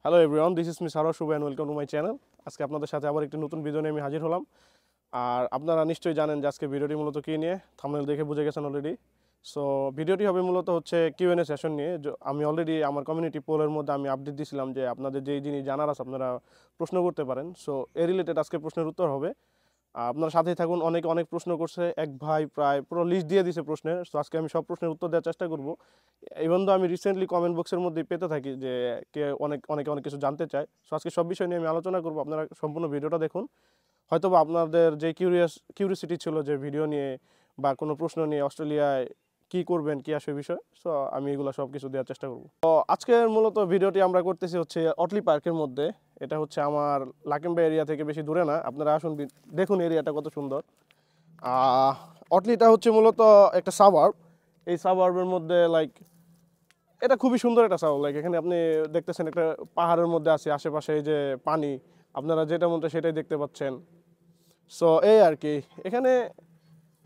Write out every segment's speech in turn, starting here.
Hello everyone, this is me Saro Shubho and welcome to my channel. আজকে আপনাদের সাথে আবার একটি নতুন ভিডিও নিয়ে আমি হাজির হলাম। আর আপনারা নিশ্চয়ই জানেন যে আজকে ভিডিওটি মূলত কী নিয়ে, থাম্বনেল দেখে বুঝে গেছেন অলরেডি। সো ভিডিওটি হবে মূলত হচ্ছে কিউএনএ সেশন নিয়ে। আমি অলরেডি আমার কমিউনিটি পোলের মধ্যে আমি আপডেট দিয়েছিলাম যে আপনাদের যেই জিনিস জানার আছে আপনারা প্রশ্ন করতে পারেন। সো এ রিলেটেড আজকে প্রশ্নের উত্তর হবে। আপনার সাথেই থাকুন। অনেকে অনেক প্রশ্ন করছে, এক ভাই প্রায় পুরো লিস্ট দিয়ে দিয়েছে প্রশ্নের। সো আজকে আমি সব প্রশ্নের উত্তর দেওয়ার চেষ্টা করব। ইভেন তো আমি রিসেন্টলি কমেন্ট বক্সের মধ্যে পেতে থাকি যে কে অনেকে অনেক কিছু জানতে চায়। সো আজকে সব বিষয় নিয়ে আমি আলোচনা করব। আপনারা সম্পূর্ণ ভিডিওটা দেখুন। হয়তো বা আপনাদের যে কিউরিয়াসিটি ছিল যে ভিডিও নিয়ে বা কোনো প্রশ্ন নিয়ে অস্ট্রেলিয়ায় কী করবেন, কী আসবে বিষয়, সো আমি এগুলো সব কিছু দেওয়ার চেষ্টা করব। তো আজকের মূলত ভিডিওটি আমরা করতেছি হচ্ছে অটলি পার্কের মধ্যে। এটা হচ্ছে আমার লাকেম্বা এরিয়া থেকে বেশি দূরে না। আপনারা আসুন, দেখুন এরিয়াটা কত সুন্দর। অটলিটা হচ্ছে মূলত একটা সাবার্ব। এই সাবার্বের মধ্যে এটা খুবই সুন্দর একটা সাবার্ব। এখানে আপনি দেখতেছেন একটা পাহাড়ের মধ্যে আছে, আশেপাশে এই যে পানি, আপনারা যেটা মনে সেটাই দেখতে পাচ্ছেন। সো এই আর কি, এখানে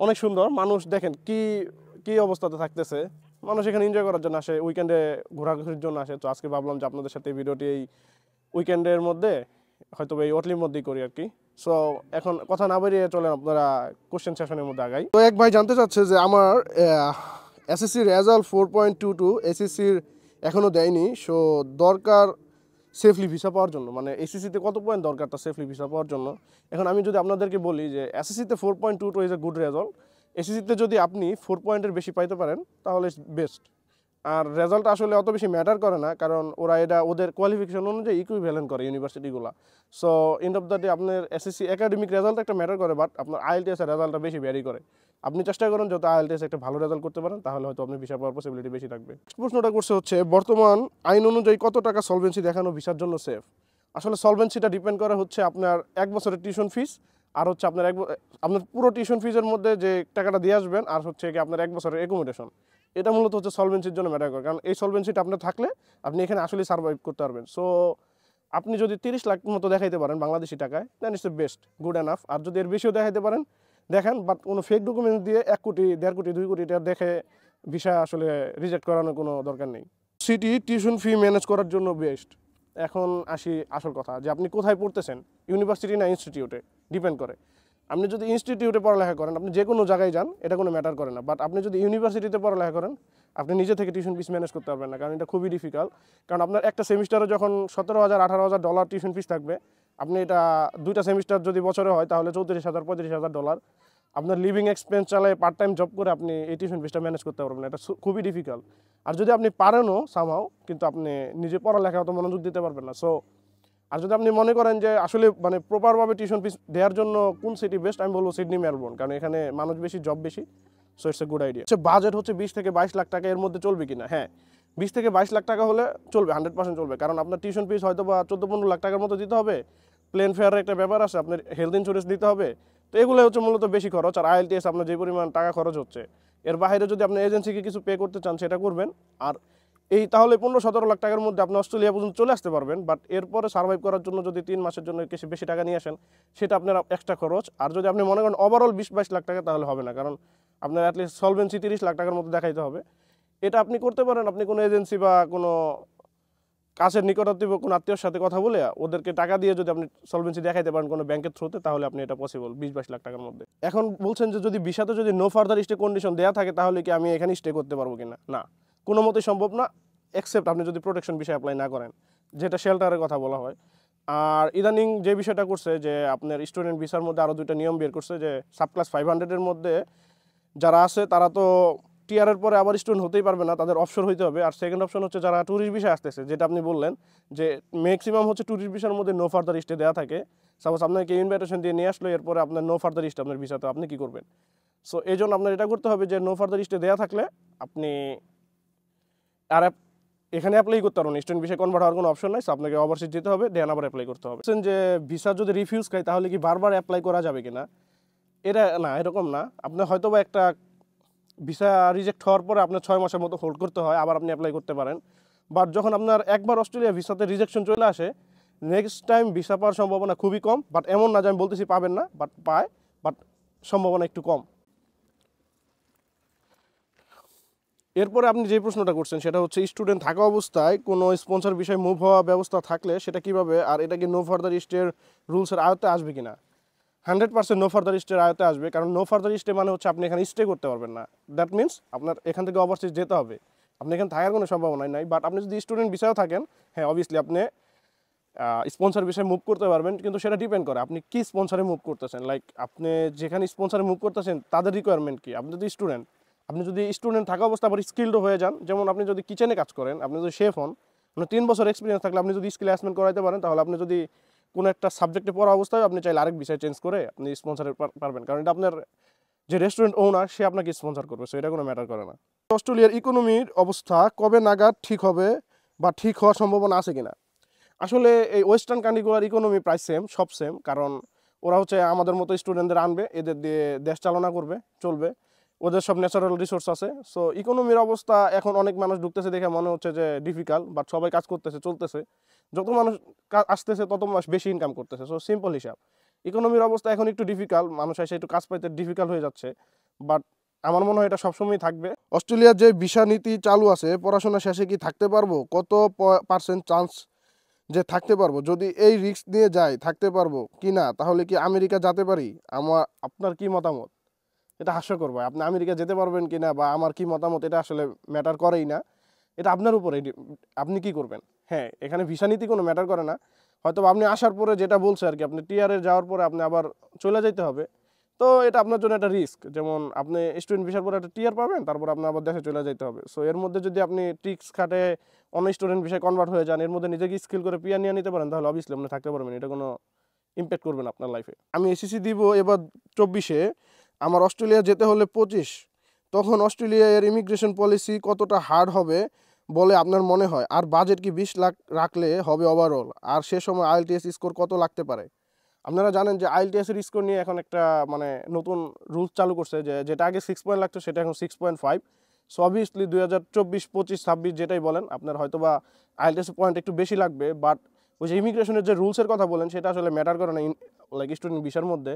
অনেক সুন্দর। মানুষ দেখেন কি কি অবস্থাতে থাকতেছে। মানুষ এখানে এনজয় করার জন্য আসে, উইকেন্ডে ঘোরাঘুরির জন্য আসে। তো আজকে ভাবলাম যে আপনাদের সাথে এই ভিডিওটি এই উইকেন্ডের মধ্যে হয়তো এই অটলির মধ্যেই করি আর কি। সো এখন কথা না বেরিয়ে চলেন আপনারা কোশ্চেন সেশনের মধ্যে আগাই। তো এক ভাই জানতে চাচ্ছে যে আমার এসএসসি রেজাল্ট 4.22, এসএসসির এখনও দেয়নি। সো দরকার সেফলি ভিসা পাওয়ার জন্য, মানে এসএসসিতে কত পয়েন্ট দরকার তা সেফলি ভিসা পাওয়ার জন্য। এখন আমি যদি আপনাদেরকে বলি যে এসএসসিতে 4.22 ইজ এ গুড রেজাল্ট। এসএসসিতে যদি আপনি 4 পয়েন্টের বেশি পাইতে পারেন তাহলে বেস্ট। আর রেজাল্ট আসলে অত বেশি ম্যাটার করে না, কারণ ওরা এটা ওদের কোয়ালিফিকেশন অনুযায়ী ইকুইভ্যালেন্ট করে ইউনিভার্সিটিগুলো। So end of the day আপনার এসএসসি একাডেমিক রেজাল্ট একটা ম্যাটার করে, বাট আপনার আইএলটিএস এর রেজাল্টটা বেশি ভ্যারি করে। আপনি চেষ্টা করেন যত আইএলটিএস একটা ভালো রেজাল্ট করতে পারেন, তাহলে হয়তো আপনি ভিসা পাওয়ার পসিবিলিটি বেশি থাকবে। প্রশ্নটা করছে হচ্ছে বর্তমান আইন অনুযায়ী কত টাকা সলভেন্সি দেখানো ভিসার জন্য সেফ। আসলে সলভেন্সিটা ডিপেন্ড করে হচ্ছে আপনার এক বছরের টিউশন ফিস, আর হচ্ছে আপনার পুরো টিউশন ফিজের মধ্যে যে টাকাটা দিয়ে আসবেন, আর হচ্ছে কি আপনার এক বছরের অ্যাকোমোডেশন। এটা মূলত হচ্ছে সলভেন্সির জন্য ম্যাটার করে, কারণ এই সলভেন্সিটা আপনার থাকলে আপনি এখানে আসলে সার্ভাইভ করতে পারবেন। সো আপনি যদি 30 লাখ মতো দেখাইতে পারেন বাংলাদেশি টাকায়, দেন ইটস বেস্ট, গুড এনাফ। আর যদি এর বেশিও দেখাইতে পারেন দেখেন, বাট কোনো ফেক ডকুমেন্টস দিয়ে 1 কোটি 1.5 কোটি 2 কোটি টাকা দেখে ভিসা আসলে রিজেক্ট করানোর কোনো দরকার নেই। সিটি টিউশন ফি ম্যানেজ করার জন্য বেস্ট। এখন আসি আসল কথা, যে আপনি কোথায় পড়তেছেন, ইউনিভার্সিটি না ইনস্টিটিউটে ডিপেন্ড করে। আপনি যদি ইনস্টিটিউটে পড়ালেখা করেন, আপনি যে কোনো জায়গায় যান, এটা কোনো ম্যাটার করে না। বাট আপনি যদি ইউনিভার্সিটিতে পড়ালেখা করেন, আপনি নিজে থেকে টিউশন ফিস ম্যানেজ করতে পারবেন না, কারণ এটা খুবই ডিফিকাল্ট। কারণ আপনার একটা সেমিস্টারে যখন 17,000 18,000 ডলার টিউশন ফিস থাকবে, আপনি এটা 2টা সেমিস্টার যদি বছরে হয় তাহলে 34,000 35,000 ডলার। আপনার লিভিং এক্সপেন্স চালায় পার্ট টাইম জব করে আপনি এই টিউশন ফিসটা ম্যানেজ করতে পারবেন না, এটা খুবই ডিফিকাল্ট। আর যদি আপনি পারেনও সামহাও, কিন্তু আপনি নিজে পড়ালেখা অত মনোযোগ দিতে পারবেন না। সো আর যদি আপনি মনে করেন যে আসলে মানে প্রপারভাবে টিউশন ফিস দেওয়ার জন্য কোন সিটি বেস্ট, আমি বলবো সিডনি মেলবোর্ন, কারণ এখানে মানুষ বেশি, জব বেশি। So it's a good idea. Budget হচ্ছে 20 থেকে 22 লাখ টাকা, এর মধ্যে চলবে কিনা? হ্যাঁ, 20 থেকে 22 লাখ টাকা হলে চলবে, 100% চলবে। কারণ আপনার টিউশন ফিস হয়তো বা 14-15 লাখ টাকার মতো দিতে হবে, প্লেন ফেয়ারের একটা ব্যাপার আছে, আপনার হেলথ ইন্স্যুরেন্স দিতে হবে। তো এগুলো হচ্ছে মূলত বেশি খরচ। আর আইএলটিএস আপনার যে পরিমাণ টাকা খরচ হচ্ছে, এর বাইরে যদি আপনি এজেন্সিকে কিছু পে করতে চান সেটা করবেন। আর এই তাহলে 15-17 লাখ টাকার মধ্যে আপনি অস্ট্রেলিয়া পর্যন্ত চলে আসতে পারবেন। বাট এরপরে সার্ভাইভ করার জন্য যদি 3 মাসের জন্য কিছু বেশি টাকা নিয়ে আসেন, সেটা আপনার এক্সট্রা খরচ। আর যদি আপনি মনে করেন ওভারঅল 20-22 লাখ টাকা, তাহলে হবে না, কারণ আপনার অ্যাটলিস্ট সলভেন্সি 30 লাখ টাকার মতো দেখাইতে হবে। এটা আপনি করতে পারেন, আপনি কোনো এজেন্সি বা কোনো কাছের নিকটাত্মীয় কোনো আত্মীয়র সাথে কথা বলে ওদেরকে টাকা দিয়ে যদি আপনি সলভেন্সি দেখাইতে পারেন কোনো ব্যাংকের থ্রুতে, তাহলে আপনি এটা পসিবল 20-22 লাখ টাকার মধ্যে। এখন বলছেন যে যদি ভিসাতে যদি নো ফার্দার স্টে কন্ডিশন দেওয়া থাকে, তাহলে কি আমি এখানে স্টে করতে পারবো কিনা? না, কোনো মতেই সম্ভব না, এক্সেপ্ট আপনি যদি প্রোটেকশন ভিসা অ্যাপ্লাই না করেন, যেটা শেল্টারের কথা বলা হয়। আর ইদানিং যে বিষয়টা করছে যে আপনার স্টুডেন্ট ভিসার মধ্যে আরও 2টা নিয়ম বের করছে, যে সাবক্লাস 500-এর মধ্যে যারা আছে তারা তো টিআরের পরে আবার স্টুডেন্ট হতেই পারবে না, তাদের অপশন হইতে হবে। আর সেকেন্ড অপশন হচ্ছে যারা ট্যুরিস্ট ভিসা আসতেছে, যেটা আপনি বললেন যে ম্যাক্সিমাম হচ্ছে ট্যুরিস্ট ভিসার মধ্যে নো ফার্দার স্টে দেওয়া থাকে। সাপোজ আপনাকে ইনভাইটেশন দিয়ে নিয়ে আসলো, এরপরে আপনার নো ফার্দার স্টে আপনার ভিসাতে, আপনি কী করবেন? সো এই জন্য আপনার এটা করতে হবে যে নো ফার্দার স্টে দেওয়া থাকলে আপনি আর এখানে অ্যাপ্লাই করতে পারবেন, স্টুডেন্ট ভিসা কনভার্ট হওয়ার কোনো অপশন নাই। সো আপনাকে ওভারসিজ যেতে হবে, দেন আবার অ্যাপ্লাই করতে হবে। যে ভিসা যদি রিফিউজ খায় তাহলে কি বারবার অ্যাপ্লাই করা যাবে কিনা? এটা না, এরকম না। আপনার হয়তো বা একটা ভিসা রিজেক্ট হওয়ার পরে আপনার 6 মাসের মতো হোল্ড করতে হয়, আবার আপনি অ্যাপ্লাই করতে পারেন। বাট যখন আপনার একবার অস্ট্রেলিয়া ভিসাতে রিজেকশন চলে আসে, নেক্সট টাইম ভিসা পাওয়ার সম্ভাবনা খুবই কম। বাট এমন না যে আমি বলতেছি পাবেন না, বাট পায়, বাট সম্ভাবনা একটু কম। এরপরে আপনি যে প্রশ্নটা করছেন সেটা হচ্ছে স্টুডেন্ট থাকা অবস্থায় কোনো স্পন্সর বিষয়ে মুভ হওয়া ব্যবস্থা থাকলে সেটা কিভাবে, আর এটা কি নো ফার্দার স্টের রুলসের আয়ত্তে আসবে কিনা। 100% নো ফার্দার স্টের আয়ত্তে আসবে, কারণ নো ফার্দার স্টে মানে হচ্ছে আপনি এখানে স্টে করতে পারবেন না। দ্যাট মিনস আপনার এখান থেকে ওভারসিজ যেতে হবে, আপনি এখানে থাকার কোনো সম্ভাবনা নাই। বাট আপনি যদি স্টুডেন্ট ভিসাও থাকেন, হ্যাঁ অবভিয়াসলি আপনি স্পন্সর বিষয়ে মুভ করতে পারবেন, কিন্তু সেটা ডিপেন্ড করে আপনি কি স্পন্সরে মুভ করতেছেন। লাইক আপনি যেখানে স্পন্সরে মুভ করতেছেন তাদের রিকোয়ারমেন্ট কি। আপনি যদি স্টুডেন্ট থাকা অবস্থা আবার স্কিল্ডও হয়ে যান, যেমন আপনি যদি কিচেনে কাজ করেন, আপনি যদি শেফ হন, আপনার 3 বছর এক্সপিরিয়েন্স থাকলে আপনি যদি স্কিল অ্যাসেসমেন্ট করাইতে পারেন, তাহলে আপনি যদি কোনো একটা সাবজেক্টে পড়া অবস্থায় আপনি চাইলে আরেক বিষয় চেঞ্জ করে আপনি স্পন্সরে পারবেন, কারণ এটা আপনার যে রেস্টুরেন্ট ওনার সে আপনাকে স্পন্সর করবে, সো এটা কোনো ম্যাটার করে না। অস্ট্রেলিয়ার ইকোনমির অবস্থা কবে নাগাদ ঠিক হবে বা ঠিক হওয়ার সম্ভাবনা আছে কিনা। আসলে এই ওয়েস্টার্ন কান্ট্রিগুলোর ইকোনমি প্রায় সেম, সব সেম, কারণ ওরা হচ্ছে আমাদের মতো স্টুডেন্টদের আনবে, এদের দিয়ে দেশ চালনা করবে, চলবে, ওদের সব ন্যাচারাল রিসোর্স আছে। সো ইকোনমির অবস্থা এখন অনেক মানুষ ঢুকতেছে দেখে মনে হচ্ছে যে ডিফিকাল্ট, বাট সবাই কাজ করতেছে, চলতেছে, যত মানুষ আসতেছে তত মানুষ বেশি ইনকাম করতেছে। সো সিম্পল হিসাব, ইকোনমির অবস্থা এখন একটু ডিফিকাল্ট, মানুষ এসে একটু কাজ পাইতে ডিফিকাল্ট হয়ে যাচ্ছে, বাট আমার মনে হয় এটা সবসময় থাকবে। অস্ট্রেলিয়ার যে ভিসা নীতি চালু আছে, পড়াশোনা শেষে কি থাকতে পারবো, কত পার্সেন্ট চান্স যে থাকতে পারবো, যদি এই রিস্ক নিয়ে যাই থাকতে পারবো কি না, তাহলে কি আমেরিকা যেতে পারি। আপনার কি মতামত, এটা হাস্যকর ভাই, আপনি আমেরিকা যেতে পারবেন কি না বা আমার কি মতামত এটা আসলে ম্যাটার করেই না, এটা আপনার উপরে, আপনি কি করবেন। হ্যাঁ, এখানে ভিসা নীতি কোনো ম্যাটার করে না, হয়তো আপনি আসার পরে যেটা বলছে আর কি, আপনি টিআরে যাওয়ার পরে আপনি আবার চলে যেতে হবে, তো এটা আপনার জন্য একটা রিস্ক। যেমন আপনি স্টুডেন্ট ভিসার পরে একটা টিআর পাবেন, তারপর আপনি আবার দেশে চলে যেতে হবে। সো এর মধ্যে যদি আপনি ট্রিক্স খাটে অন্য স্টুডেন্ট ভিসায় কনভার্ট হয়ে যান, এর মধ্যে নিজেকে স্কিল করে পিআর নিয়ে নিতে পারেন, তাহলে অবভিয়াসলি আপনি থাকতে পারবেন, এটা কোনো ইম্প্যাক্ট করবে না আপনার লাইফে। আমি এসএসসি দিব এবার 24-এ, আমার অস্ট্রেলিয়া যেতে হলে 25, তখন অস্ট্রেলিয়া এর ইমিগ্রেশন পলিসি কতটা হার্ড হবে বলে আপনার মনে হয়, আর বাজেট কি 20 লাখ রাখলে হবে ওভারঅল, আর সে সময় আইএলটিএস স্কোর কত লাগতে পারে। আপনারা জানেন যে আইএলটিএস এর স্কোর নিয়ে এখন একটা মানে নতুন রুলস চালু করছে, যে যেটা আগে 6 পয়েন্ট লাগতো সেটা এখন 6.5। সো অবভিয়াসলি 2024, 25, 26 যেটাই বলেন আপনার হয়তো বা আইএলটিএস পয়েন্ট একটু বেশি লাগবে, বাট ওই যে ইমিগ্রেশনের যে রুলসের কথা বলেন সেটা আসলে ম্যাটার করে না লাইক স্টুডেন্ট ভিসার মধ্যে।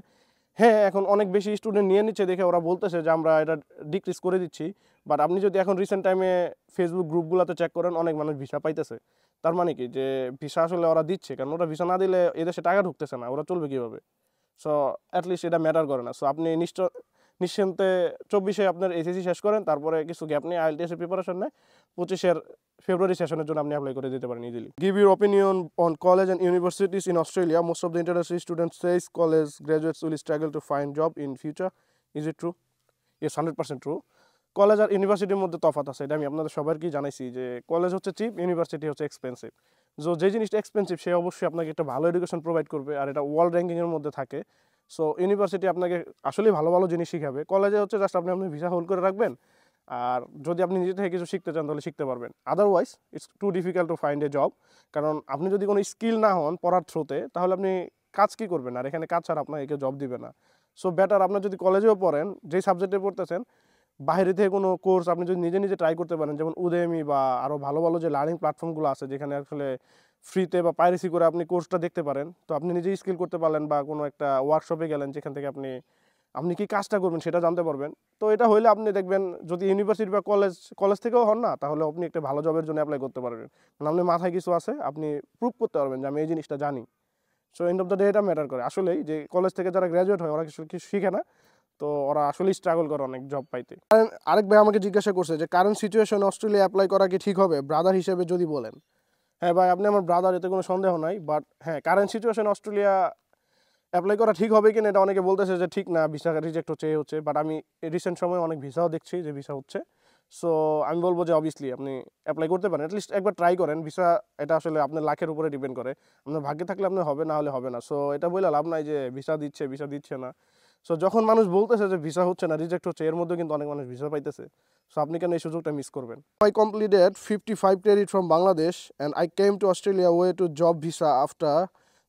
হ্যাঁ, এখন অনেক বেশি স্টুডেন্ট নিয়ে নিচ্ছে দেখে ওরা বলতেছে যে আমরা এটা ডিক্রিজ করে দিচ্ছি, বাট আপনি যদি এখন রিসেন্ট টাইমে ফেসবুক গ্রুপগুলোতে চেক করেন, অনেক মানুষ ভিসা পাইতেছে। তার মানে কি যে ভিসা আসলে ওরা দিচ্ছে, কারণ ওরা ভিসা না দিলে এদেশে টাকা ঢুকতেছে না, ওরা চলবে কীভাবে। সো অ্যাটলিস্ট এটা ম্যাটার করে না। সো আপনি নিশ্চিন্তে 24-এ আপনার এসএসসি শেষ করেন, তারপরে কিছু গ্যাপ নিয়ে আইএলটিএসের প্রিপারেশন নেয়, 25-এর ফেব্রুয়ারি সেশনের জন্য আপনি অ্যাপ্লাই করে দিতে পারেন easily. Give your opinion on college and universities in Australia, most of the international students says college graduates will struggle to find job in future, is it true. Yes, 100% true. College আর ইউনিভার্সিটির মধ্যে তফাৎ আছে, এটা আমি আপনাদের সবাইকেই জানাইছি, যে কলেজ হচ্ছে চিপ, ইউনিভার্সিটি হচ্ছে এক্সপেন্সিভ। যে জিনিসটা এক্সপেন্সিভ সে অবশ্যই আপনাকে একটা ভালো এডুকেশন প্রোভাইড করবে, আর এটা ওয়ার্ল্ড র্যাঙ্কিংয়ের মধ্যে থাকে। সো ইউনিভার্সিটি আপনাকে আসলেই ভালো ভালো জিনিস শিখাবে, কলেজে হচ্ছে জাস্ট আপনি ভিসা হোল্ড করে রাখবেন, আর যদি আপনি নিজে থেকে কিছু শিখতে চান তাহলে শিখতে পারবেন। Otherwise it's too difficult to find a job, কারণ আপনি যদি কোনো স্কিল না হন পড়ার থ্রুতে, তাহলে আপনি কাজ কি করবেন, আর এখানে কাজ ছাড়া আপনাকে কেউ জব দিবে না। সো বেটার আপনার যদি কলেজেও পড়েন, যেই সাবজেক্টে পড়তেছেন, বাইরে থেকে কোনো কোর্স আপনি যদি নিজে নিজে ট্রাই করতে পারেন, যেমন উদেমি বা আরও ভালো ভালো যে লার্নিং প্ল্যাটফর্মগুলো আছে, যেখানে আসলে ফ্রিতে বা পাইরেসি করে আপনি কোর্সটা দেখতে পারেন, তো আপনি নিজেই স্কিল করতে পারলেন, বা কোনো একটা ওয়ার্কশপে গেলেন যেখান থেকে আপনি কি কাজটা করবেন সেটা জানতে পারবেন। তো এটা হইলে আপনি দেখবেন, যদি ইউনিভার্সিটি বা কলেজ থেকেও হন না, তাহলে আপনি একটা ভালো জবের জন্য অ্যাপ্লাই করতে পারবেন, কারণ আপনার মাথায় কিছু আছে, আপনি প্রুভ করতে পারবেন যে আমি এই জিনিসটা জানি। So end of the day এটা ম্যাটার করে আসলেই, যে কলেজ থেকে যারা গ্র্যাজুয়েট হয় ওরা কিছু শিখে না, তো ওরা আসলেই স্ট্রাগল করে অনেক জব পাইতে। আরেক ভাই আমাকে জিজ্ঞাসা করছে যে কারেন্ট সিচুয়েশন অস্ট্রেলিয়া অ্যাপ্লাই করা কি ঠিক হবে, ব্রাদার হিসেবে যদি বলেন। হ্যাঁ ভাই, আপনি আমার ব্রাদার, এতে কোনো সন্দেহ নাই, বাট হ্যাঁ, কারেন্ট সিচুয়েশন অস্ট্রেলিয়া অ্যাপ্লাই করা ঠিক হবে কিনা এটা অনেকে বলতেছে যে ঠিক না, ভিসা রিজেক্ট হচ্ছে, বাট আমি রিসেন্ট সময় অনেক ভিসাও দেখছি যে ভিসা হচ্ছে। সো আমি বলবো যে অবভিয়াসলি আপনি অ্যাপ্লাই করতে পারেন, অ্যাটলিস্ট একবার ট্রাই করেন। ভিসা এটা আসলে আপনার লাখের উপরে ডিপেন্ড করে, আপনার ভাগ্যে থাকলে আপনার হবে, না হলে হবে না। সো এটা বলে লাভ নাই যে ভিসা দিচ্ছে না। সো যখন মানুষ বলতেছে যে ভিসা হচ্ছে না, রিজেক্ট হচ্ছে, এর মধ্যে কিন্তু অনেক মানুষ ভিসা পাইতেছে। সো আপনি কেন এই সুযোগটা মিস করবেন। I completed 55 credit from Bangladesh and I came to Australia way to job visa after.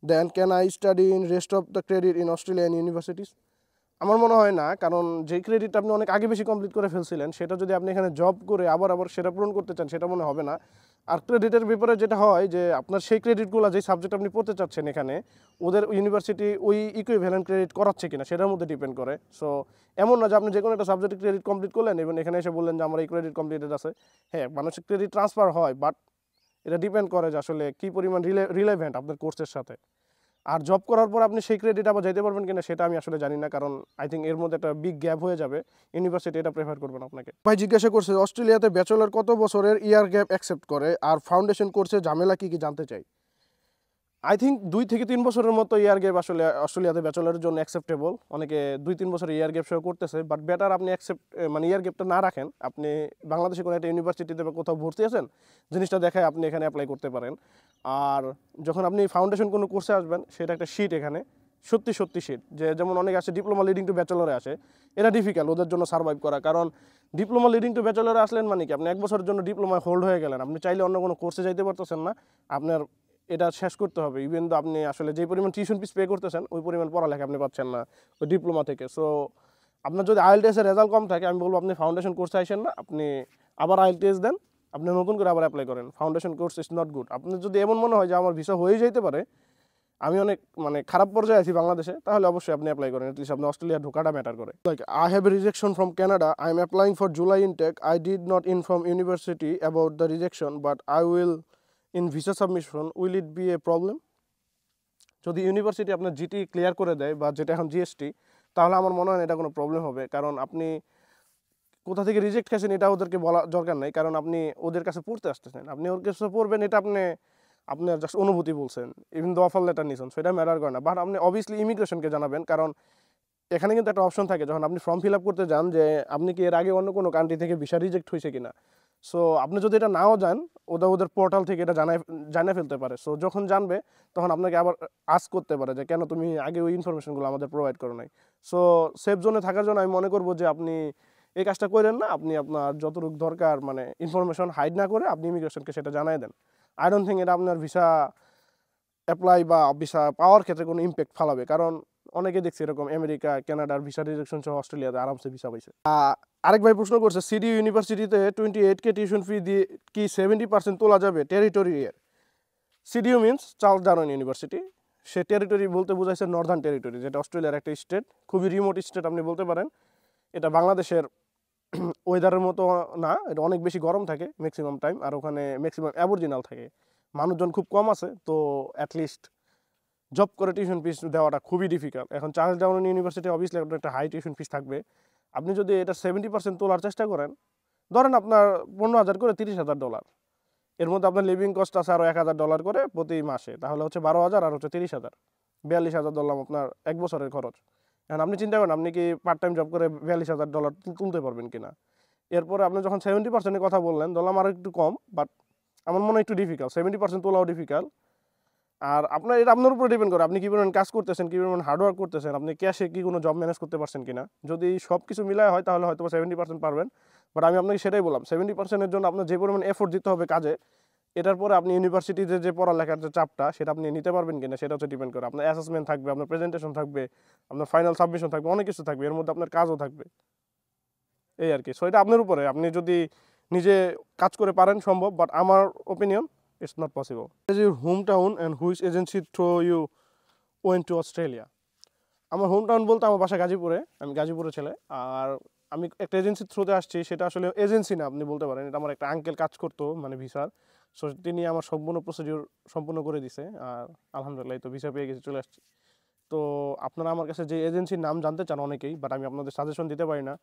Then can I study in rest of the credit in Australian universities? আমার মনে হয় না, কারণ যেই ক্রেডিট আপনি অনেক আগে বেশি কমপ্লিট করে ফেলছিলেন, সেটা যদি আপনি এখানে জব করে আবার সেটা পূরণ করতে চান, সেটা মনে হবে না। আর ক্রেডিটের ব্যাপারে যেটা হয় যে আপনার সেই ক্রেডিটগুলো যে সাবজেক্ট আপনি পড়তে চাচ্ছেন এখানে ওদের ইউনিভার্সিটি ওই ইকুইভ্যালেন্ট ক্রেডিট করাচ্ছে কিনা সেটার মধ্যে ডিপেন্ড করে। সো এমন না যে আপনি যে কোনো একটা সাবজেক্টে ক্রেডিট কমপ্লিট করলেন এবং এখানে এসে বললেন যে আমার এই ক্রেডিট কমপ্লিটেড আছে। হ্যাঁ, মানুষের ক্রেডিট ট্রান্সফার হয়, বাট এটা ডিপেন্ড করে যে আসলে কী পরিমাণ রিলেভেন্ট আপনার কোর্সের সাথে। আর জব করার পর আপনি সেই ক্রেডিট আবার যেতে পারবেন কিনা সেটা আমি আসলে জানি না, কারণ আই থিঙ্ক এর মধ্যে একটা বিগ গ্যাপ হয়ে যাবে। ইউনিভার্সিটি এটা প্রেফার করবেন আপনাকে। ভাই জিজ্ঞাসা করছে অস্ট্রেলিয়াতে ব্যাচেলর কত বছরের ইয়ার গ্যাপ অ্যাকসেপ্ট করে, আর ফাউন্ডেশন কোর্সে ঝামেলা কী কী জানতে চাই। আই থিঙ্ক 2 থেকে 3 বছরের মতো ইয়ার গ্যাপ আসলে অস্ট্রেলিয়াতে ব্যাচেলরের জন্য অ্যাকসেপ্টেবল। অনেকে 2-3 বছরের ইয়ার গ্যাপ সহ করতেছে, বাট বেটার আপনি মানে ইয়ার গ্যাপটা না রাখেন। আপনি বাংলাদেশে কোনো একটা ইউনিভার্সিটিতে বা কোথাও ভর্তি আছেন, জিনিসটা দেখায় আপনি এখানে অ্যাপ্লাই করতে পারেন। আর যখন আপনি ফাউন্ডেশন কোনো কোর্সে আসবেন, সেটা একটা শিট এখানে সত্যি শিট, যে যেমন অনেকে আসে ডিপ্লোমা লিডিং টু ব্যাচেলরে আসে, এটা ডিফিকাল্ট ওদের জন্য সার্ভাইভ করা। কারণ ডিপ্লোমা লিডিং টু ব্যাচেলরে আসলেন মানে কি আপনি 1 বছরের জন্য ডিপ্লোমায় হোল্ড হয়ে গেলেন, আপনি চাইলে অন্য কোনো কোর্সে যাইতে পারতেছেন না, আপনার এটা শেষ করতে হবে। ইভেন তো আপনি আসলে যে পরিমাণ টিউশন ফিস পে করতেছেন ওই পরিমাণ পড়ালেখা আপনি পাচ্ছেন না ওই ডিপ্লোমা থেকে। সো আপনার যদি আইএলটিএসের রেজাল্ট কম থাকে, আমি বলবো আপনি ফাউন্ডেশন কোর্সে আসেন না, আপনি আবার আইএলটিএস দেন, আপনি নতুন করে আবার অ্যাপ্লাই করেন। Foundation course is not good. আপনার যদি এমন মনে হয় যে আমার ভিসা হয়ে যেতে পারে, আমি অনেক মানে খারাপ পর্যায়ে আছি বাংলাদেশে, তাহলে অবশ্যই আপনি অ্যাপ্লাই করেন। এটলিস্ট আপনি অস্ট্রেলিয়া ঢোকাটা ম্যাটার করে। Like I have a rejection from Canada, I am applying for July intact, I did not inform university about the rejection, but I will in visa submission, will it B A problem. যদি university আপনার GT clear করে দেয় বা যেটা এখন GST, তাহলে আমার মনে হয় এটা কোনো প্রবলেম হবে। কারণ আপনি কোথা থেকে রিজেক্ট খেয়েছেন এটা ওদেরকে বলা দরকার নেই, কারণ আপনি ওদের কাছে পড়তে আসতেছেন, আপনি ওর কাছে পড়বেন, এটা আপনার জাস্ট অনুভূতি বলছেন, ইভেন দো অফার লেটার নিয়েছেন, সেটা ম্যাটার করে না। বাট আপনি অবভিয়াসলি ইমিগ্রেশনকে জানাবেন, কারণ এখানে কিন্তু একটা অপশন থাকে যখন আপনি ফর্ম ফিল আপ করতে যান যে আপনি কি এর আগে অন্য কোনো কান্ট্রি থেকে ভিসা রিজেক্ট হয়েছে কিনা। সো আপনি যদি এটা নাও যান, ওদের পোর্টাল থেকে এটা জানিয়ে ফেলতে পারে। সো যখন জানবে তখন আপনাকে আবার আস্ক করতে পারে যে কেন তুমি আগে ওই ইনফরমেশনগুলো আমাদের প্রোভাইড করো নাই। সো সেফ জোনে থাকার জন্য আমি মনে করবো যে আপনি এই কাজটা করেন না, আপনি আপনার যতটুকু দরকার মানে ইনফরমেশন হাইড না করে আপনি ইমিগ্রেশনকে সেটা জানাই দেন। আই ডোন্ট থিঙ্ক এটা আপনার ভিসা অ্যাপ্লাই বা ভিসা পাওয়ার ক্ষেত্রে কোনো ইম্প্যাক্ট ফেলাবে, কারণ অনেকে দেখছি এরকম আমেরিকা, কানাডার ভিসা রিজেকশন সহ অস্ট্রেলিয়াতে আরামসে ভিসা পাইছে। আরেক ভাই প্রশ্ন করছে সিডি ইউনিভার্সিটিতে 28K টিউশন ফি দিয়ে কি 70% তোলা যাবে টেরিটরি এর। CDU means Charles Darwin university. সে টেরিটরি বলতে বোঝাইছে নর্দার্ন টেরিটরি, যেটা অস্ট্রেলিয়ার একটা স্টেট, খুবই রিমোট স্টেট আপনি বলতে পারেন। এটা বাংলাদেশের ওয়েদারের মতো না, এটা অনেক বেশি গরম থাকে ম্যাক্সিমাম টাইম, আর ওখানে ম্যাক্সিমাম অ্যাবরিজিনাল থাকে, মানুষজন খুব কম আছে। তো অ্যাটলিস্ট জব করে টিউশন ফিস দেওয়াটা খুবই ডিফিকাল্ট। এখন চার্লস ডারউইন ইউনিভার্সিটি অবভিয়াসলি একটা হাই টিউশন ফিস থাকবে। আপনি যদি এটা 70% তোলার চেষ্টা করেন, ধরেন আপনার $15,000 করে $30,000, এর মধ্যে আপনার লিভিং কস্ট আছে আরও $1,000 করে প্রতি মাসে, তাহলে হচ্ছে 12,000 আর হচ্ছে 30,000, $42,000 আপনার 1 বছরের খরচ। এখন আপনি চিন্তা করেন আপনি কি পার্ট টাইম জব করে $42,000 তুলতে পারবেন কিনা। এরপরে আপনি যখন 70%-এর কথা বললেন, ধরলাম আর একটু কম, বাট আমার মনে হয় একটু ডিফিকাল্ট, 70% তোলাও ডিফিকাল্ট। আর এটা আপনার উপরে ডিপেন্ড করে আপনি কী পরিমাণ কাজ করতেছেন, কী পরিমাণ হার্ডওয়ার্ক করতেছেন, আপনি ক্যাশে কি কোনো জব ম্যানেজ করতে পারছেন কিনা। যদি সব কিছু মিলায় হয় তাহলে হয়তো 70% পারবেন। বাট আমি আপনাকে সেটাই বললাম, 70%-এর জন্য আপনার যে পরিমাণ এফোর্ট দিতে হবে কাজে, এটার পরে আপনি ইউনিভার্সিটিতে যে পড়ালেখার যে চাপটা সেটা আপনি নিতে পারবেন কিনা সেটা হচ্ছে ডিপেন্ড করে। আপনার অ্যাসেসমেন্ট থাকবে, আপনার প্রেজেন্টেশন থাকবে, আপনার ফাইনাল সাবমিশন থাকবে, অনেক কিছু থাকবে, এর মধ্যে আপনার কাজও থাকবে, এই আর কি। সো এটা আপনার উপরে, আপনি যদি নিজে কাজ করে পারেন সম্ভব, বাট আমার opinion it's not possible. What is your hometown and which agency through you went to Australia? আমার হোমটাউন বলতে আমার বাসা গাজীপুরে, আমি গাজীপুরের ছেলে। আর আমি একটা এজেন্সির থ্রুতে আসছি, সেটা আসলে এজেন্সি না আপনি বলতে পারেন, এটা আমার একটা আঙ্কেল কাজ করতো মানে ভিসার। সো তিনি আমার সম্পূর্ণ প্রসিডিউর সম্পূর্ণ করে দিছে, আর আলহামদুলিল্লাহ তো ভিসা পেয়ে গেছি, চলে আসছি। তো আপনারা আমার কাছে যে এজেন্সির নাম জানতে চান অনেকেই, বাট আমি আপনাদের সাজেশন দিতে পারি না।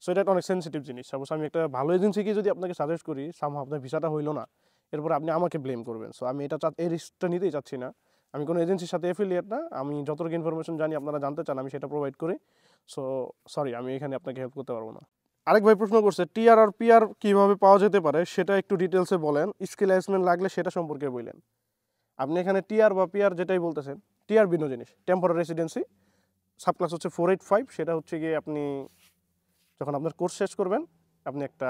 সো এটা একটা অনেক সেন্সিটিভ জিনিস। সাপোজ আমি একটা ভালো এজেন্সিকে যদি আপনাকে সাজেস্ট করি, সামহাও আপনার ভিসাটা হইলো না, এরপর আপনি আমাকে ব্লেম করবেন। সো আমি এই রিস্কটা নিতেই চাচ্ছি না। আমি কোনো এজেন্সির সাথে অ্যাফিলিয়েট না, আমি যতটুকু ইনফরমেশন জানি আপনারা জানতে চান আমি সেটা প্রোভাইড করি। সো সরি, আমি এখানে আপনাকে হেল্প করতে পারবো না। আরেক ভাই প্রশ্ন করছে টিআর আর পিআর কীভাবে পাওয়া যেতে পারে, সেটা একটু ডিটেলসে বলেন, স্কিল অ্যাসেসমেন্ট লাগলে সেটা সম্পর্কে বললেন। আপনি এখানে টিআর বা পিআর যেটাই বলতেছেন, টিআর ভিন্ন জিনিস, টেম্পোরারি রেসিডেন্সি, সাবক্লাস হচ্ছে 485। সেটা হচ্ছে গিয়ে আপনি যখন আপনার কোর্স শেষ করবেন, আপনি একটা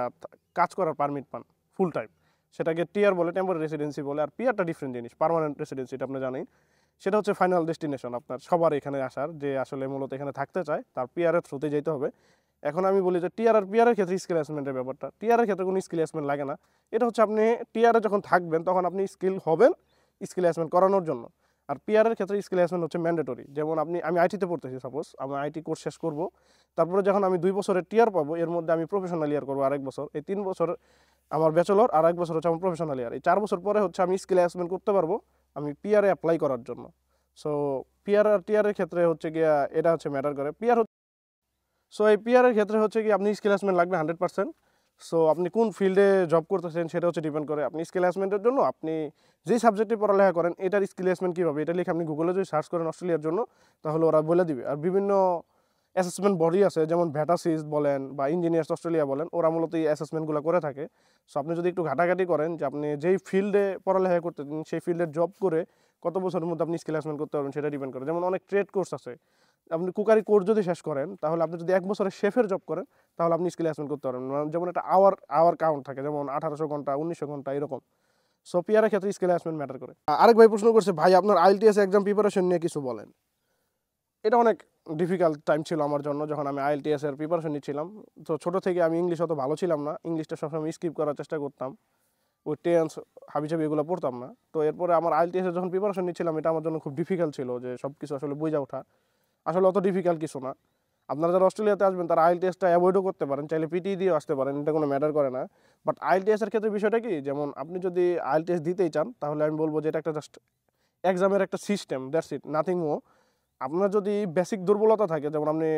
কাজ করার পারমিট পান ফুল টাইম, সেটাকে টিআর বলে, টেম্পোরারি রেসিডেন্সি বলে। আর পিআরটা ডিফারেন্ট জিনিস, পার্মানেন্ট রেসিডেন্সি, এটা আপনি জানেন। সেটা হচ্ছে ফাইনাল ডেস্টিনেশন আপনার সবার এখানে আসার, যে আসলে মূলত এখানে থাকতে চায় তার পিআরের থ্রুতে যেতে হবে। এখন আমি বলি যে টিআর আর পিআর এর ক্ষেত্রে স্কিল অ্যাসেসমেন্টের ব্যাপারটা, টিআর এর ক্ষেত্রে কোনো স্কিল অ্যাসেসমেন্ট লাগে না। এটা হচ্ছে আপনি টিআর এ যখন থাকবেন তখন আপনি স্কিল হবেন স্কিল অ্যাসেসমেন্ট করানোর জন্য। আর পিআর এর ক্ষেত্রে স্কিল অ্যাসেসমেন্ট হচ্ছে ম্যান্ডেটরি। যেমন আমি আইটিতে পড়তেছি, সাপোজ আমি আইটি কোর্স শেষ করব, তারপরে যখন আমি 2 বছরের টিআর পাবো, এর মধ্যে আমি প্রফেশনাল ইয়ার করবো আরেক বছর, এই 3 বছর আমার ব্যাচেলর আর 1 বছর হচ্ছে আমার প্রফেশনাল ইয়ার। এই 4 বছর পরে হচ্ছে আমি স্কিল অ্যাসেসমেন্ট করতে পারবো আমি পিআর এ অ্যাপ্লাই করার জন্য। সো পিআর আর টিআর এর ক্ষেত্রে হচ্ছে গিয়া এটা হচ্ছে ম্যাটার করে। সো এই পিআর এর ক্ষেত্রে হচ্ছে কি আপনি স্কিল অ্যাসেসমেন্ট লাগবে 100%। সো আপনি কোন ফিল্ডে জব করতেছেন সেটা হচ্ছে ডিপেন্ড করে। আপনি স্কিল অ্যাসেসমেন্টের জন্য আপনি যেই সাবজেক্টে পড়ালেখা করেন এটার স্কিল অ্যাসেসমেন্ট কীভাবে, এটা লিখে আপনি গুগলে যদি সার্চ করেন অস্ট্রেলিয়ার জন্য, তাহলে ওরা বলে দিবে। আর বিভিন্ন অ্যাসেসমেন্ট বডি আছে, যেমন ভ্যাটাসিস বলেন বা ইঞ্জিনিয়ার্স অস্ট্রেলিয়া বলেন, ওরা মূলত এই অ্যাসেসমেন্টগুলো করে থাকে। সো আপনি যদি একটু ঘাটাঘাটি করেন যে আপনি যেই ফিল্ডে পড়ালেখা করতেছেন সেই ফিল্ডের জব করে কত বছরের মধ্যে আপনি স্কিল অ্যাসেসমেন্ট করতে পারবেন সেটা ডিপেন্ড করে। যেমন অনেক ট্রেড কোর্স আছে, আপনি কুকারি কোর্স যদি শেষ করেন তাহলে আপনি যদি 1 বছরের শেফের জব করেন তাহলে আপনি স্কিল অ্যাসেসমেন্ট করতে পারবেন। যেমন একটা আওয়ার কাউন্ট থাকে, যেমন 1800 ঘন্টা 1900 ঘন্টা এরকম। সো পিআর এর ক্ষেত্রে স্কিল অ্যাসেসমেন্ট ম্যাটার করে। আরেক ভাই প্রশ্ন করছে, ভাই আপনার আইএলটিএস এক্সাম প্রিপারেশন নিয়ে কিছু বলেন। এটা অনেক ডিফিকাল্ট টাইম ছিল আমার জন্য যখন আমি আইএলটিএস এর প্রিপারেশন নিচ্ছিলাম। তো ছোটো থেকে আমি ইংলিশ অত ভালো ছিলাম না, ইংলিশটা সবসময় স্কিপ করার চেষ্টা করতাম, ওই টেন্স হাবিজাবি এগুলো পড়তাম না। তো এরপরে আমার আইএলটিএস এর যখন প্রিপারেশন নিচ্ছিলাম এটা আমার জন্য খুব ডিফিকাল্ট ছিল, যে সব কিছু আসলে বোঝা ওঠা আসলে অত ডিফিকাল্ট কিছু না। আপনারা যারা অস্ট্রেলিয়াতে আসবেন তারা আইএলটিএসটা অ্যাভয়েডও করতে পারেন, চাইলে পিটি দিয়ে আসতে পারেন, এটা কোনো ম্যাটার করে না। বাট আইএলটিএস এর ক্ষেত্রে বিষয়টা কি, যেমন আপনি যদি আইএলটিএস দিতেই চান তাহলে আমি বলবো যে এটা একটা জাস্ট এক্সামের একটা সিস্টেম, দ্যাটস ইট, নাথিং মো। আপনার যদি বেসিক দুর্বলতা থাকে, যেমন আপনি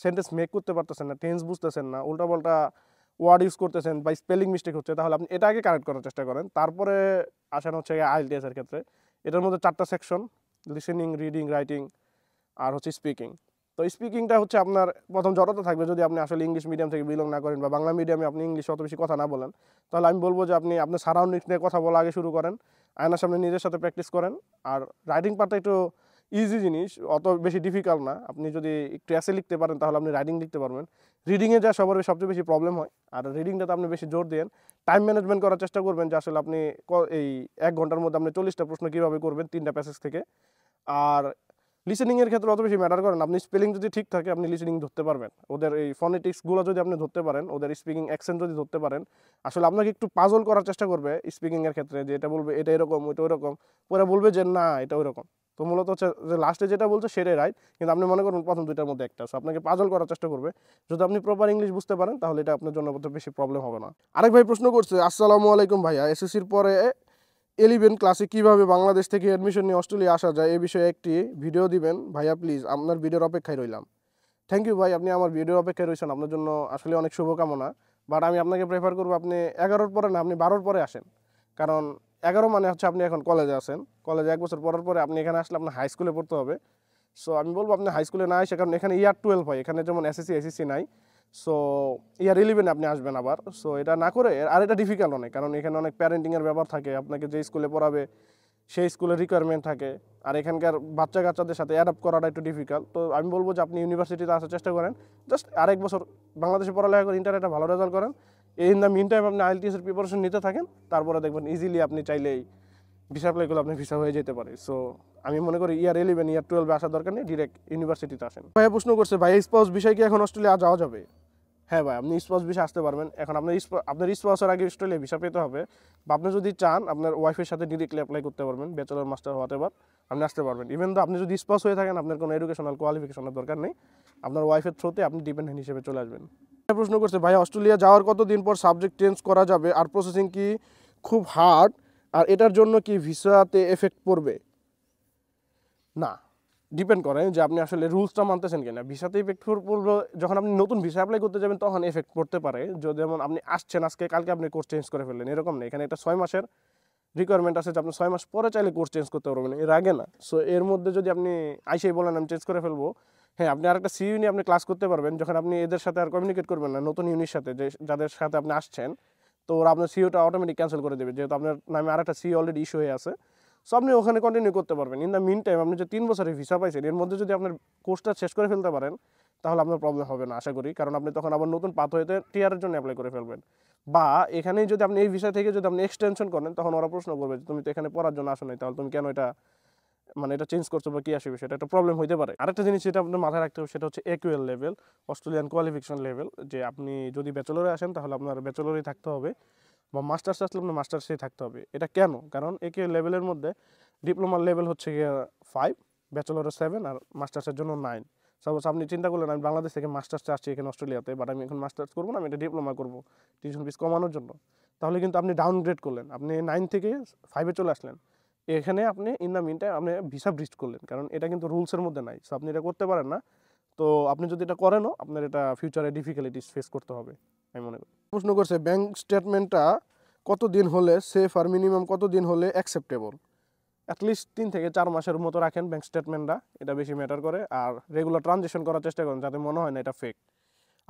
সেন্টেন্স মেক করতে পারতেছেন না, টেন্স বুঝতেছেন না, উল্টাপাল্টা ওয়ার্ড ইউজ করতেছেন বা স্পেলিং মিস্টেক হচ্ছে, তাহলে আপনি এটা আগে কারেক্ট করার চেষ্টা করেন, তারপরে আসেন হচ্ছে আইএলটিএস এর ক্ষেত্রে। এটার মধ্যে 4টা সেকশন, লিসেনিং, রিডিং, রাইটিং আর হচ্ছে স্পিকিং। তো স্পিকিংটা হচ্ছে আপনার প্রথম জড়তা থাকবে যদি আপনি আসলে ইংলিশ মিডিয়াম থেকে বিলং না করেন বা বাংলা মিডিয়ামে আপনি ইংলিশে অত বেশি কথা না বলেন, তাহলে আমি বলবো যে আপনি আপনার সারাউন্ডিংস নিয়ে কথা বলা আগে শুরু করেন, আয়নার সামনে নিজের সাথে প্র্যাকটিস করেন। আর রাইটিং পার্টটা একটু ইজি জিনিস, অত বেশি ডিফিকাল্ট না। আপনি যদি একটু এসে লিখতে পারেন তাহলে আপনি রাইটিং লিখতে পারবেন। রিডিংয়ে যা সবার সবচেয়ে বেশি প্রবলেম হয়, আর রিডিংটাতে আপনি বেশি জোর দেন, টাইম ম্যানেজমেন্ট করার চেষ্টা করবেন যে আসলে আপনি এই 1 ঘন্টার মধ্যে আপনি 40টা প্রশ্ন কীভাবে করবেন 3টা প্যাসেজ থেকে। আর লিসেনিংয়ের ক্ষেত্রে অত বেশি ম্যাটার করেন, আপনি স্পেলিং যদি ঠিক থাকে আপনি লিসেনিং ধরতে পারবেন, ওদের এই ফনেটিক্সগুলো যদি আপনি ধরতে পারেন, ওদের স্পিকিং অ্যাকসেন্ট যদি ধরতে পারেন। আসলে আপনাকে একটু পাজল করার চেষ্টা করবে স্পিকিংয়ের ক্ষেত্রে, যে এটা বলবে এটা এরকম ওইটা ওইরকম, পরে বলবে যে না এটা ওইরকম। তো মূলত হচ্ছে যে লাস্টে যেটা বলছে সেটাই রাইট, কিন্তু আপনি মনে করুন প্রথম 2টার মধ্যে একটা, সো আপনাকে পাজল করার চেষ্টা করবে। যদি আপনি প্রপার ইংলিশ বুঝতে পারেন তাহলে এটা আপনার জন্য অত বেশি প্রবলেম হবে না। আরেক ভাই প্রশ্ন করছে, আসসালামু আলাইকুম ভাইয়া, এসএসসির পরে 11 ক্লাসে কীভাবে বাংলাদেশ থেকে অ্যাডমিশন নিয়ে অস্ট্রেলিয়া আসা যায় এ বিষয়ে একটি ভিডিও দিবেন ভাইয়া প্লিজ, আপনার ভিডিওর অপেক্ষায় রইলাম। থ্যাংক ইউ ভাই, আপনি আমার ভিডিওর অপেক্ষায় রয়েছেন, আপনার জন্য আসলে অনেক শুভকামনা। বাট আমি আপনাকে প্রেফার করবো আপনি 11-র পরে না, আপনি 12-র পরে আসেন। কারণ 11 মানে হচ্ছে আপনি এখন কলেজে আছেন, কলেজে 1 বছর পরের পরে আপনি এখানে আসলে আপনার হাই স্কুলে পড়তে হবে। সো আমি বলবো আপনি হাই স্কুলে না আসে, কারণ এখানে ইয়ার 12 হয়, এখানে যেমন এসএসসি এসএসসি নাই। সো ইয়ার 11 আপনি আসবেন আবার। সো এটা না করে, আর এটা ডিফিকাল্ট অনেক, কারণ এখানে অনেক প্যারেন্টিংয়ের ব্যাপার থাকে, আপনাকে যে স্কুলে পড়াবে সেই স্কুলের রিকোয়ারমেন্ট থাকে, আর এখানকার বাচ্চা কাচ্চাদের সাথে অ্যাডাপ্ট করাটা একটু ডিফিকাল্ট। তো আমি বলবো যে আপনি ইউনিভার্সিটিতে আসার চেষ্টা করেন, জাস্ট আরেক বছর বাংলাদেশে পড়ালেখা করে ইন্টার একটা ভালো রেজাল্ট করেন, ইন দ্য মিন টাইম আপনি আইএলটিএসের প্রিপারেশন নিতে থাকেন, তারপরে দেখবেন ইজিলি আপনি চাইলেই ভিসা অ্যাপ্লাই করলে আপনি ভিসা হয়ে যেতে পারে। সো আমি মনে করি ইয়ার 11 ইয়ার 12 আসার দরকার নেই, ডিরেক্ট ইউনিভার্সিটিতে আসেন। ভাইয়া প্রশ্ন করছে, ভাই স্পাউস বিষয় কি এখন অস্ট্রেলিয়া যাওয়া যাবে? হ্যাঁ ভাই, আপনি স্পাউস ভিসা আসতে পারবেন। এখন আপনার স্পাউসের আগে অস্ট্রেলিয়া ভিসা পেতে হবে, বা আপনি যদি চান আপনার ওয়াইফের সাথে ডিরেক্টলি অ্যাপ্লাই করতে পারবেন, ব্যাচেলর মাস্টার হওয়াতে আপনি আসতে পারবেন। ইভেন তো আপনি যদি স্পাউস হয়ে থাকেন আপনার কোনো এডুকেশনাল কোয়ালিফিকেশনের দরকার নেই, আপনার ওয়াইফের থ্রুতে আপনি ডিপেন্ডেন্ট হিসেবে চলে আসবেন। প্রশ্ন করছে, ভাই অস্ট্রেলিয়া যাওয়ার কতদিন পর সাবজেক্ট চেঞ্জ করা যাবে, আর প্রসেসিং কি খুব হার্ড, আর এটার জন্য কি ভিসাতে এফেক্ট পড়বে? না, ডিপেন্ড করে যে আপনি আসলে রুলসটা মানতেছেন কিনা। ভিসাতে এফেক্ট পড়বে যখন আপনি নতুন ভিসা অ্যাপ্লাই করতে যাবেন, তখন এফেক্ট পড়তে পারে। যেমন আপনি আসছেন আজকে, কালকে আপনি কোর্স চেঞ্জ করে ফেললেন, এরকম নেই। এখানে একটা 6 মাসের রিকোয়ারমেন্ট আছে যে আপনি 6 মাস পরে চাইলে কোর্স চেঞ্জ করতে পারবেন, এর আগে না। সো এর মধ্যে যদি আপনি আইসেই বলেন আমি চেঞ্জ করে ফেলবো, হ্যাঁ আপনি আরেকটা সি ইউনি আপনি ক্লাস করতে পারবেন, যখন আপনি এদের সাথে আর কমিউনিকেট করবেন না নতুন ইউনির সাথে, যে যাদের সাথে আপনি আসছেন, তো ওরা আপনার সিওটা অটোমেটিক ক্যান্সেল করে দেবে, যেহেতু আপনার নামে আরেকটা সি অলরেডি ইস্যু হয়ে আছে। সো আপনি ওখানে কন্টিনিউ করতে পারবেন। ইন দ্য মিন টাইম আপনি যে 3 বছরের ভিসা পাইছেন, এর মধ্যে যদি আপনার কোর্সটা শেষ করে ফেলতে পারেন তাহলে আপনার প্রবলেম হবে না আশা করি, কারণ আপনি তখন আবার নতুন পাথওয়েতে টিআরের জন্য অ্যাপ্লাই করে ফেলবেন। বা এখানেই যদি আপনি এই ভিসা থেকে যদি আপনি এক্সটেনশন করেন, তখন ওরা প্রশ্ন করবে যে তুমি তো এখানে পড়ার জন্য আসো নাই, তাহলে তুমি কেন এটা মানে এটা চেঞ্জ করছো বা কি আসবে, সেটা একটা প্রবলেম হইতে পারে। আরেকটা জিনিস যেটা আপনার মাথায় রাখতে হবে সেটা হচ্ছে একিউএল লেভেল, অস্ট্রেলিয়ান কোয়ালিফিকেশন লেভেল, যে আপনি যদি ব্যাচেলরে আসেন তাহলে আপনার ব্যাচেলরেই থাকতে হবে, বা মাস্টার্সে আসলে আপনার মাস্টার্সেই থাকতে হবে। এটা কেন? কারণ একিউএল লেভেলের মধ্যে ডিপ্লোমার লেভেল হচ্ছে গিয়ে 5, ব্যাচেলরের 7 আর মাস্টার্সের জন্য 9। সাপোজ আপনি চিন্তা করলেন আমি বাংলাদেশ থেকে মাস্টার্সে আসছি এখানে অস্ট্রেলিয়াতে, বাট আমি এখন মাস্টার্স করবো না, আমি এটা ডিপ্লোমা করবো টিউশন ফিস কমানোর জন্য, তাহলে কিন্তু আপনি ডাউনগ্রেড করলেন, আপনি 9 থেকে 5-এ চলে আসলেন। এখানে আপনি ইন দ্য মিন টাইম আপনি ভিসা ব্রিচ করলেন, কারণ এটা কিন্তু রুলসের মধ্যে নাই, সো আপনি এটা করতে পারেন না। তো আপনি যদি এটা করেনও আপনার এটা ফিউচারে ডিফিকাল্টিস ফেস করতে হবে আমি মনে করি। প্রশ্ন করছে ব্যাংক স্টেটমেন্টটা কতদিন হলে সেফ আর মিনিমাম কতদিন হলে অ্যাকসেপ্টেবল? অ্যাটলিস্ট 3 থেকে 4 মাসের মতো রাখেন ব্যাংক স্টেটমেন্টটা, এটা বেশি ম্যাটার করে। আর রেগুলার ট্রানজেকশন করার চেষ্টা করেন যাতে মনে হয় না এটা ফেক।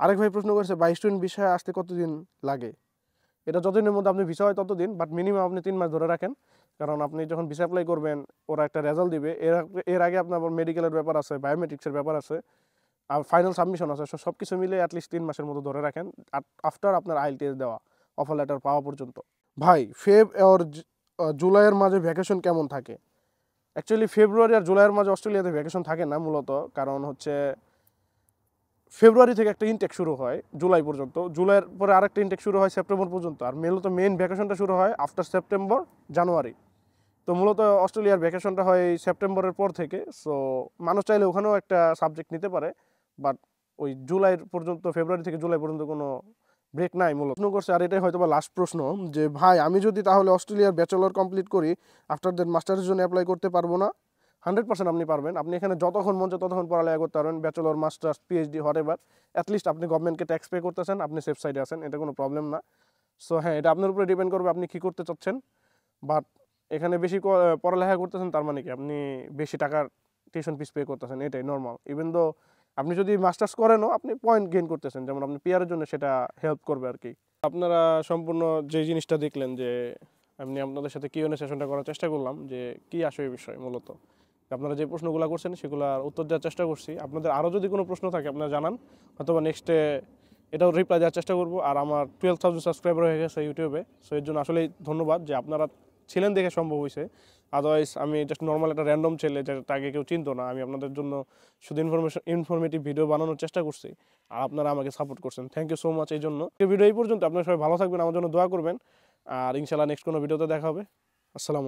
আরেক ভাই প্রশ্ন করেছে বাই স্টুডেন্ট ভিসায় আসতে কতদিন লাগে? এটা যতদিনের মধ্যে আপনি ভিসা হয় ততদিন, বাট মিনিমাম আপনি 3 মাস ধরে রাখেন, কারণ আপনি যখন ভিসা অ্যাপ্লাই করবেন ওরা একটা রেজাল্ট দিবে, এর আগে আপনার মেডিকেলের ব্যাপার আছে, বায়োমেট্রিক্সের ব্যাপার আছে, আর ফাইনাল সাবমিশন আছে, সব কিছু মিলে অ্যাটলিস্ট 3 মাসের মতো ধরে রাখেন আফটার আপনার আইএলটিএস দেওয়া, অফার লেটার পাওয়া পর্যন্ত। ভাই ফেব আর জুলাইয়ের মাঝে ভ্যাকেশন কেমন থাকে? অ্যাকচুয়ালি ফেব্রুয়ারি আর জুলাইয়ের মাঝে অস্ট্রেলিয়াতে ভ্যাকেশন থাকে না মূলত, কারণ হচ্ছে ফেব্রুয়ারি থেকে একটা ইনটেক শুরু হয় জুলাই পর্যন্ত, জুলাইয়ের পরে আরেকটা ইনটেক শুরু হয় সেপ্টেম্বর পর্যন্ত, আর মূলত মেইন ভ্যাকেশনটা শুরু হয় আফটার সেপ্টেম্বর জানুয়ারি। তো মূলত অস্ট্রেলিয়ার ভ্যাকেশনটা হয় সেপ্টেম্বরের পর থেকে। সো মানুষ চাইলে ওখানেও একটা সাবজেক্ট নিতে পারে, বাট ওই জুলাইয়ের পর্যন্ত, ফেব্রুয়ারি থেকে জুলাই পর্যন্ত কোনো ব্রেক নাই মূলত। প্রশ্ন করছে, আর এটাই হয়তো বা লাস্ট প্রশ্ন, যে ভাই আমি যদি তাহলে অস্ট্রেলিয়ার ব্যাচেলর কমপ্লিট করি, আফটার দ্যাট মাস্টার্সের জন্য অ্যাপ্লাই করতে পারবো না? 100% আপনি পারবেন। আপনি এখানে যতক্ষণ মন চায় ততক্ষণ পড়ালেখা করতে পারবেন, bachelor, masters, PhD, what ever. At least আপনি গভর্নমেন্টকে ট্যাক্স পে করতেছেন, আপনি সেফ সাইডে আছেন, এটা কোনো প্রবলেম না। সো হ্যাঁ, এটা আপনার উপরে ডিপেন্ড করবে আপনি কী করতে চাচ্ছেন। বাট এখানে বেশি পড়ালেখা করতেছেন তার মানে কি আপনি বেশি টাকার টিউশন ফিস পে করতেছেন, এটাই নর্মাল। ইভেন দো আপনি যদি মাস্টার্স করেনও আপনি পয়েন্ট গেইন করতেছেন, যেমন আপনি পিআরের জন্য সেটা হেল্প করবে আর কি। আপনারা সম্পূর্ণ যে জিনিসটা দেখলেন, যে আমি আপনাদের সাথে কিউএনএ সেশনটা করার চেষ্টা করলাম, যে কী আসে এই বিষয় মূলত, আপনারা যে প্রশ্নগুলো করছেন সেগুলোর উত্তর দেওয়ার চেষ্টা করছি। আপনাদের আরও যদি কোনো প্রশ্ন থাকে আপনারা জানান, অথবা নেক্সটে এটাও রিপ্লাই দেওয়ার চেষ্টা করবো। আর আমার 12,000 সাবস্ক্রাইবার হয়ে গেছে ইউটিউবে, সো এর জন্য আসলেই ধন্যবাদ যে আপনারা ছিলেন দেখে সম্ভব হয়েছে। আদারওয়াইজ আমি জাস্ট নর্মাল একটা র্যান্ডম ছেলে, যেটাকে কেউ চিনতো না, আমি আপনাদের জন্য শুধু ইনফরমেটিভ ভিডিও বানানোর চেষ্টা করছি, আর আপনারা আমাকে সাপোর্ট করছেন। থ্যাংক ইউ সো মাচ এই জন্য। এই ভিডিও এই পর্যন্ত, আপনারা সবাই ভালো থাকবেন, আমার জন্য দোয়া করবেন, আর ইনশাল্লাহ নেক্সট কোনো ভিডিওতে দেখা হবে। আসসালামু আলাইকুম।